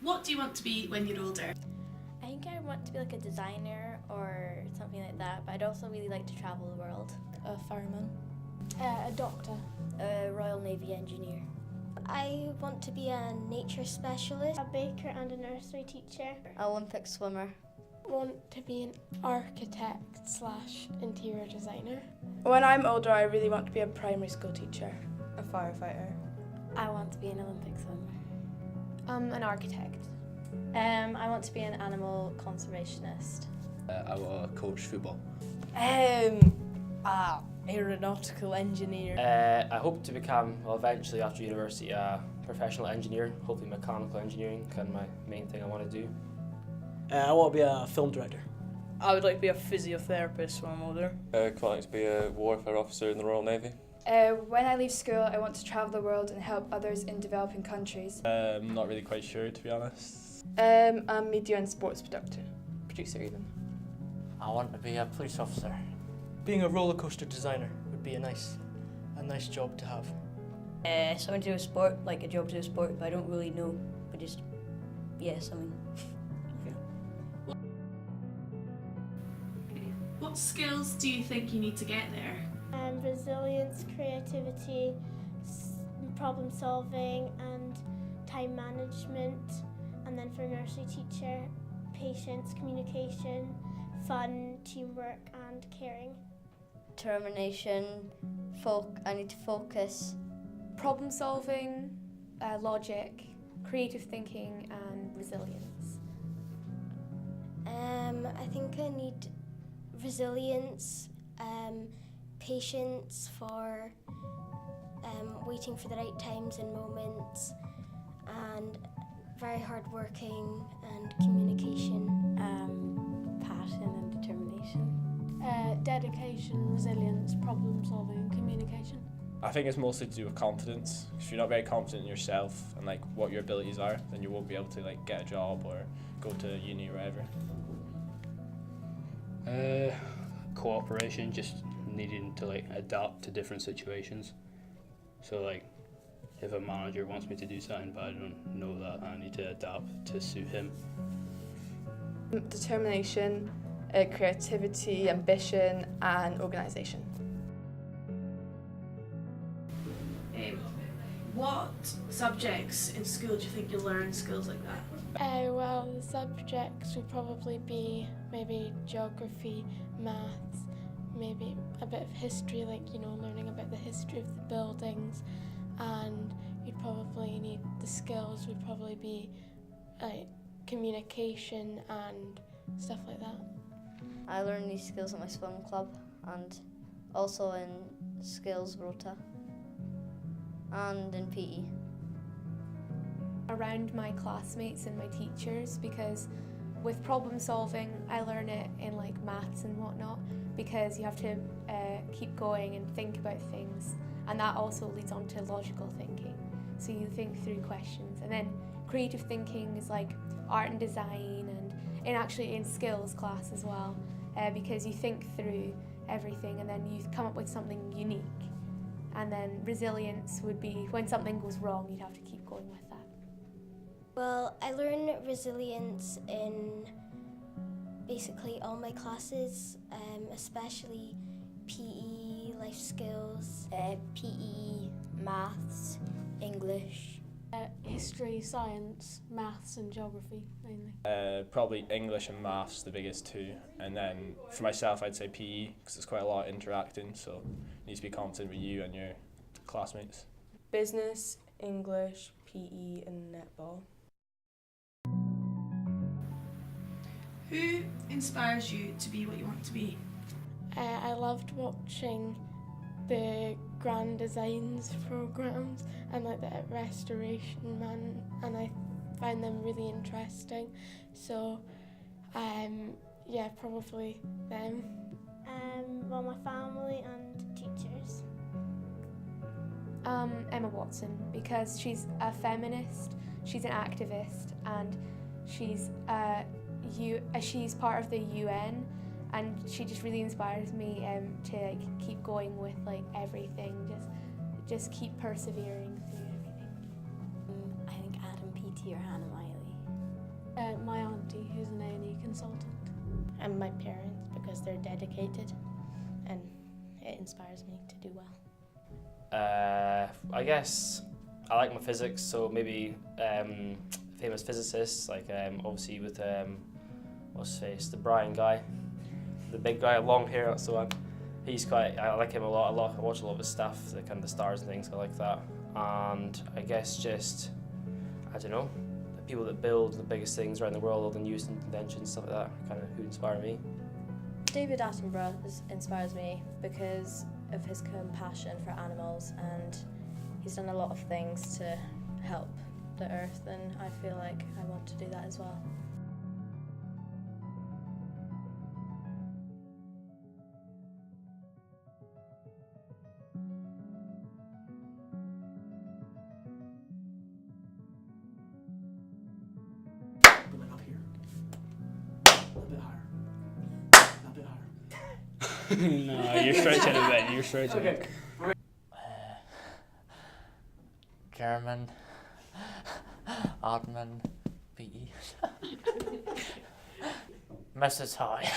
What do you want to be when you're older? I think I want to be like a designer or something like that, but I'd also really like to travel the world. A fireman. A doctor. A Royal Navy engineer. I want to be a nature specialist. A baker and a nursery teacher. Olympic swimmer. Want to be an architect/interior designer. When I'm older, I really want to be a primary school teacher. A firefighter. I want to be an Olympic swimmer. An architect. I want to be an animal conservationist. I want to coach football. Aeronautical engineer. I hope to become, well, eventually after university, a professional engineer, hopefully mechanical engineering, kind of my main thing I want to do. I want to be a film director. I would like to be a physiotherapist when I'm older. Quite like to be a warfare officer in the Royal Navy. When I leave school, I want to travel the world and help others in developing countries. I'm not really quite sure, to be honest. I'm media and sports producer even. I want to be a police officer. Being a roller coaster designer would be a nice job to have. Something to do with sport, like a job to do with sport, but I don't really know. But just, yeah, something. What skills do you think you need to get there? Resilience, creativity, problem solving and time management. And then for a nursery teacher, patience, communication, fun, teamwork and caring. Determination, I need to focus. Problem solving, logic, creative thinking and resilience. I think I need resilience, patience for waiting for the right times and moments, and very hardworking and communication. Passion and determination. Dedication, resilience, problem solving and communication. I think it's mostly to do with confidence. If you're not very confident in yourself and like what your abilities are, then you won't be able to like get a job or go to uni or whatever. Cooperation, just needing to like adapt to different situations. So like if a manager wants me to do something but I don't know that, I need to adapt to suit him. Determination, creativity, ambition and organisation. What subjects in school do you think you'll learn skills like that? Well, the subjects would probably be maybe geography, maths, maybe a bit of history, like, learning about the history of the buildings, and you'd probably need the skills would probably be like communication and stuff like that. I learned these skills at my swim club and also in skills rota and in PE. Around my classmates and my teachers, because with problem solving I learn it in like maths and whatnot, because you have to keep going and think about things, and that also leads on to logical thinking, so you think through questions. And then creative thinking is like art and design, and actually in skills class as well, because you think through everything and then you come up with something unique. And then resilience would be when something goes wrong, you'd have to keep going with that. Well, I learn resilience in basically all my classes, especially PE, life skills, PE, maths, English. History, science, maths and geography mainly. Probably English and maths, the biggest two, and then for myself I'd say PE because it's quite a lot of interacting, so you need to be confident with you and your classmates. Business, English, PE and netball. Who inspires you to be what you want to be? I loved watching the grand designs programs and like the restoration man, and I find them really interesting. So, yeah, probably them. Well, my family and teachers. Emma Watson, because she's a feminist, she's an activist, and she's part of the UN, and she just really inspires me to like keep going with like everything, just keep persevering through everything. I think Adam, PT, or Hannah Miley. My auntie, who's an A&E consultant. And my parents, because they're dedicated and it inspires me to do well. I guess I like my physics, so maybe famous physicists, like obviously with what's his face, the Brian guy, the big guy, long hair, that's the one. I like him a lot. I watch a lot of his stuff, the kind of the stars and things, I like that. And I guess just, I don't know, the people that build the biggest things around the world, all the newest inventions, stuff like that, kind of who inspire me. David Attenborough inspires me because of his compassion for animals, and he's done a lot of things to help the earth, and I feel like I want to do that as well. No, you're stretching a bit. You're stretching. Okay. German, admin, PE. Mrs. High.